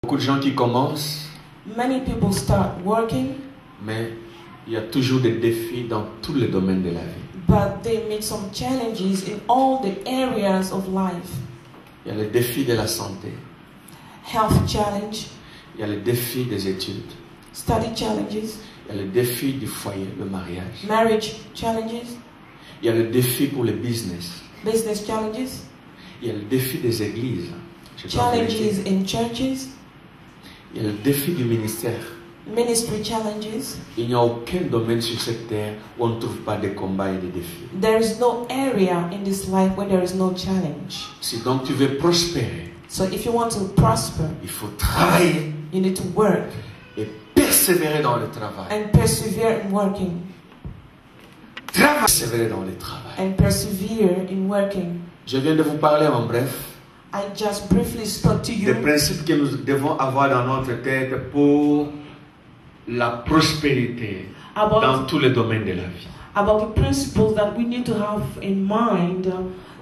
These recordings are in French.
Beaucoup de gens qui commencent, Many people start working, mais il y a toujours des défis dans tous les domaines de la vie. but they meet some challenges in all the areas of life. Il y a le défi de la santé, Health challenge, il y a le défi des études, study challenges, il y a le défi du foyer, le mariage, marriage challenges, il y a le défi pour le business, business challenges, il y a le défi des églises, je dois vous le dire. challenges in churches, Il y a le défi du ministère. ministry challenges. Il n'y a aucun domaine sur cette terre où on ne trouve pas des combats et des défis. There is no area in this life where there is no challenge. Si donc tu veux prospérer, So if you want to prosper, il faut travailler you need to work et persévérer dans le travail. and persevere in working. Persévérer dans le travail. And persevere in working. Je viens de vous parler en bref I just briefly spoke to des you principes que nous devons avoir dans notre tête pour la prospérité dans about tous les domaines de la vie. the principles that we need to have in mind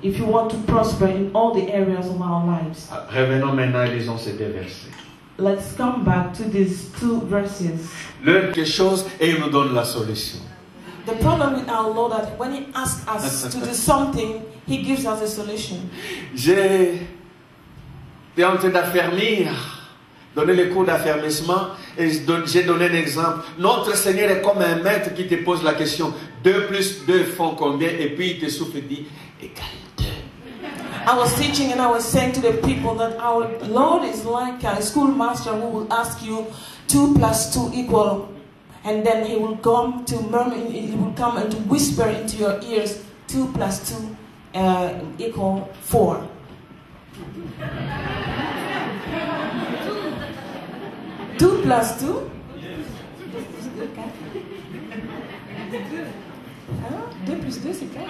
if you want to prosper in all the areas of our lives. Revenons maintenant et lisons ces deux versets. Let's come back to these two verses. L'heure quelque chose et il nous donne la solution. The problem with our Lord that when He asks us to do something, He gives us a solution. J'étais en train d'affermir, donner les cours d'affermissement et j'ai donné un exemple. Notre Seigneur est comme un maître qui te pose la question 2 plus 2 font combien? Et puis il te souffle et dit égale 2. I was teaching and I was saying to the people that our Lord is like a schoolmaster who will ask you 2 plus 2 equal, and then He will come to murmur, He will come and to whisper into your ears 2 plus 2 equal 4. Two plus two? Hein? 2 plus 2, c'est 4.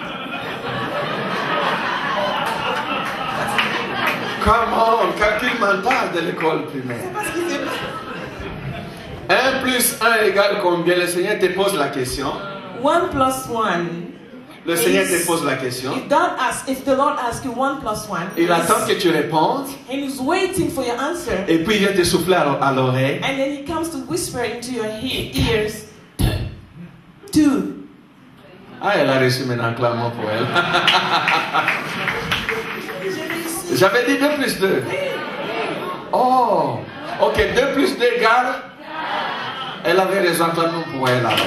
Comment? Calcul mental de l'école primaire. C'est parce qu'il s'est 1 plus 1 égale combien? Le Seigneur te pose la question. 1 plus 1. Le Seigneur te pose la question. If the Lord asks you 1 plus 1, Il attend que tu répondes. and He's waiting for your answer, Et puis il vient te souffler à l'oreille. and then He comes to whisper into your ears 2. Ah, elle a reçu maintenant un clamant pour elle. J'avais dit 2 plus 2. Oh, ok, 2 plus 2 égale. Elle avait raison, un clamant pour elle alors.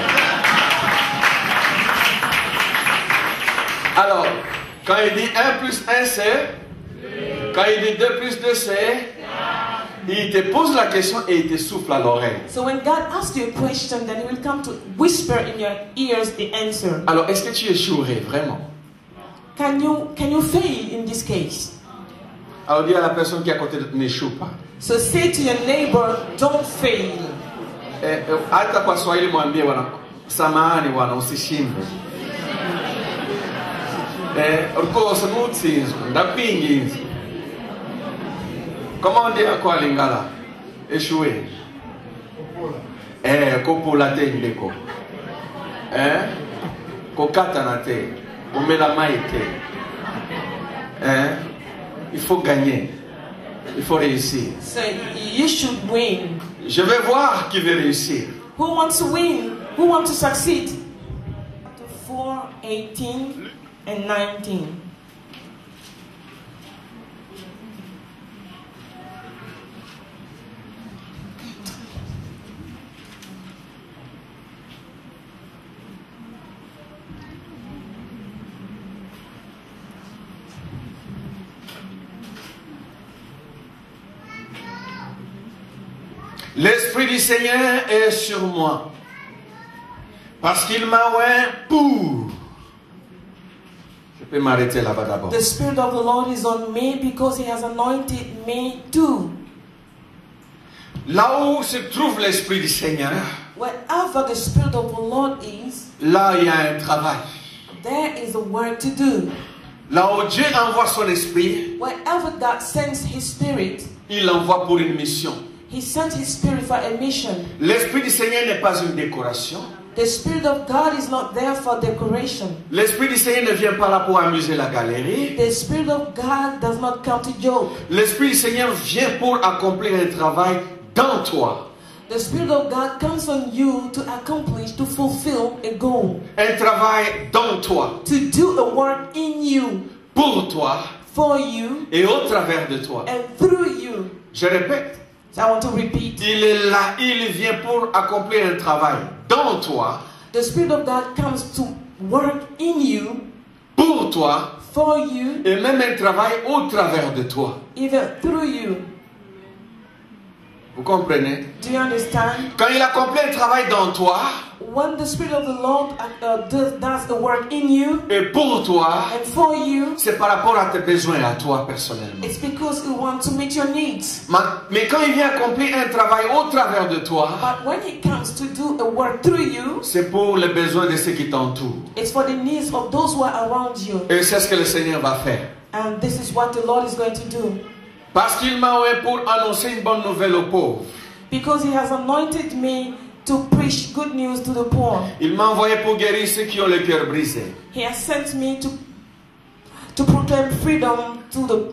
Alors, quand il dit 1 plus 1 c'est, quand il dit 2 plus 2 c'est, il te pose la question et il te souffle à l'oreille. So when God asks you a question, then He will come to whisper in your ears the answer. Alors, est-ce que tu échouerais vraiment? Can you fail in this case? Alors, dis à la personne qui est à côté de toi, n'échoue pas. So say to your neighbor, don't fail. Hata kwa Swahili mwambie wana, samahani wana, usishindwe. Rikosa n'utsinzwe, ndapingiza. Comment on dit quoi lingala? Échouer. Kopula te ndeko. Kokata na te. Umela mai te. Il faut gagner. Il faut réussir. So you should win. Je vais voir qui veut réussir. Who wants to win? Who wants to succeed? 4, 18, and 19. L'Esprit du Seigneur est sur moi. Parce qu'il m'a oint pour. Je peux m'arrêter là-bas d'abord. The Spirit of the Lord is on me because He has anointed me too. Là où se trouve l'Esprit du Seigneur, Wherever the Spirit of the Lord is, là il y a un travail. there is a work to do. Là où Dieu envoie son Esprit, Wherever God sends His Spirit, il l'envoie pour une mission. He sent His Spirit for a mission. L'Esprit du Seigneur n'est pas une décoration. The Spirit of God is not there for decoration. L'Esprit du Seigneur ne vient pas là pour amuser la galerie. The Spirit of God does not come to joke. L'Esprit du Seigneur vient pour accomplir un travail dans toi. The Spirit of God comes on you to accomplish, to fulfill a goal. Un travail dans toi. To do a work in you. Pour toi. For you. Et au travers de toi. And through you. Je répète. So I want to repeat. Il est là, il vient pour accomplir un travail dans toi. The Spirit of God comes to work in you. Pour toi. For you. Et même un travail au travers de toi. Even through you. Vous comprenez? Do you understand? Quand il accomplit un travail dans toi, when the Spirit of the Lord does the work in you, et pour toi, and for you, c'est par rapport à tes besoins à toi personnellement. It's because He wants to meet your needs. Mais quand il vient accomplir un travail au travers de toi, but when He comes to do a work through you, c'est pour les besoins de ceux qui t'entourent. It's for the needs of those who are around you. Et c'est ce que le Seigneur va faire. And this is what the Lord is going to do. Parce qu'il m'a envoyé pour annoncer une bonne nouvelle aux pauvres. Because He has anointed me to preach good news to the poor. Il m'a envoyé pour guérir ceux qui ont le cœur brisé. He has sent me to proclaim freedom to the...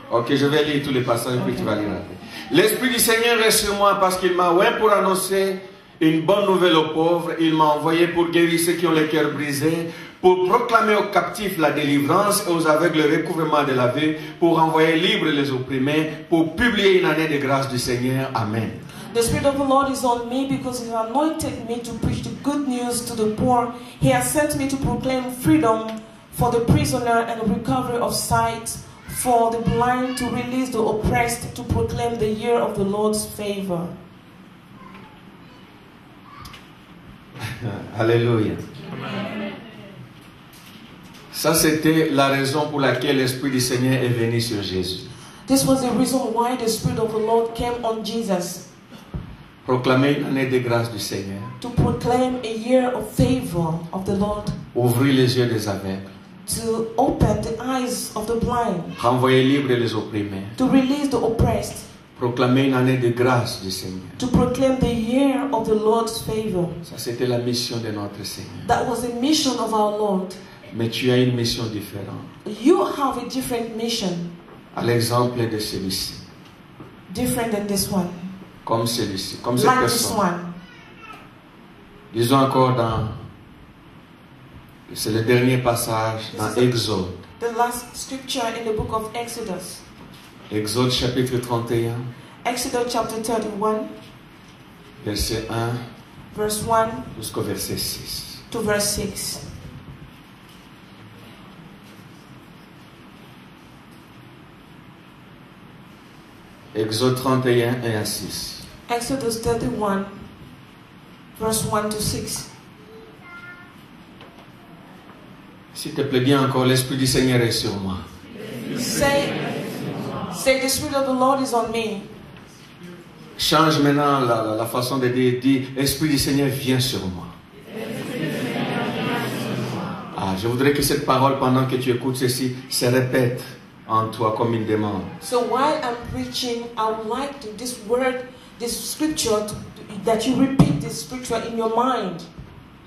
Ok, je vais lire tous les passages et puis tu vas lire après. L'Esprit du Seigneur est sur moi parce qu'il m'a envoyé pour annoncer une bonne nouvelle aux pauvres. Il m'a envoyé pour guérir ceux qui ont le cœur brisé, pour proclamer aux captifs la délivrance et aux aveugles le recouvrement de la vue, pour envoyer libres les opprimés, pour publier une année de grâce du Seigneur. Amen. The Spirit of the Lord is on me because He has anointed me to preach the good news to the poor. He has sent me to proclaim freedom for the prisoner and recovery of sight, for the blind to release the oppressed, to proclaim the year of the Lord's favor. Alléluia. Ça, c'était la raison pour laquelle l'Esprit du Seigneur est venu sur Jésus. This was the reason why the Spirit of the Lord came on Jesus. Proclamer une année de grâce du Seigneur. To proclaim a year of favor of the Lord. Ouvrir les yeux des aveugles. To open the eyes of the blind. Renvoyer libres les opprimés. To release the oppressed. Proclamer une année de grâce du Seigneur. To proclaim the year of the Lord's favor. Ça, c'était la mission de notre Seigneur. That was the mission of our Lord. Mais tu as une mission différente. You have a different mission. À l'exemple de celui-ci. Different than this one. Comme celui-ci, comme cette like personne. This one. Disons encore c'est le dernier passage dans Exode. The last scripture in the book of Exodus. Exode chapitre 31. Exodus chapter 31. Verset 1. Verse 1. Jusqu'au verset 6. To verse 6. Exode 31, 1 à 6. Exodus 31, verse 1 to 6. S'il te plaît, dis encore, l'Esprit du Seigneur est sur moi. Say, the Spirit of the Lord is on me. Change maintenant la façon de dire, dis, l'Esprit du Seigneur vient sur moi. Ah, je voudrais que cette parole, pendant que tu écoutes ceci, se répète en toi comme une demande. So while I'm preaching, I would like to, this word, this scripture, that you repeat this scripture in your mind.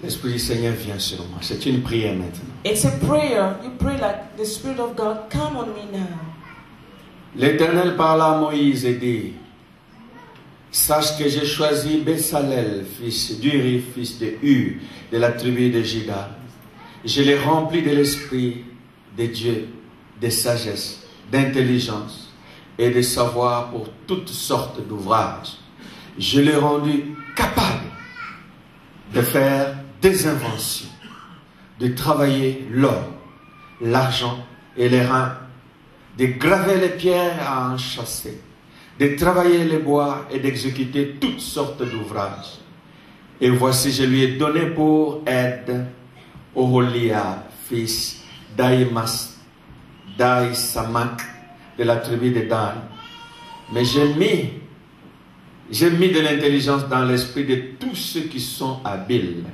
L'Esprit du Seigneur vient sur moi. C'est une prière maintenant. It's a prayer. You pray like the Spirit of God, come on me now. L'Éternel parla à Moïse et dit, sache que j'ai choisi Bessalel, fils d'Uri, fils de Hur, de la tribu de Juda. Je l'ai rempli de l'Esprit de Dieu, de sagesse, d'intelligence et de savoir pour toutes sortes d'ouvrages. Je l'ai rendu capable de faire des inventions, de travailler l'or, l'argent et les reins, de graver les pierres à enchâsser, de travailler les bois et d'exécuter toutes sortes d'ouvrages. Et voici, je lui ai donné pour aide Oholiab, fils d'Aïsamak, de la tribu de Dan. Mais j'ai mis de l'intelligence dans l'esprit de tous ceux qui sont habiles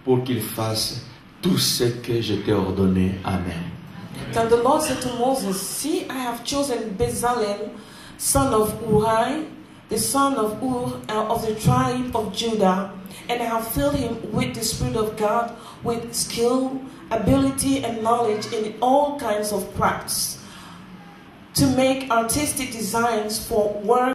pour qu'ils fassent tout ce que je t'ai ordonné. Amen. Then the Lord said to Moses, see, I have chosen Bezalel, son of Uri, the son of Ur of the tribe of Judah, and I have filled him with the Spirit of God, with skill, ability, and knowledge in all kinds of crafts, to make artistic designs for work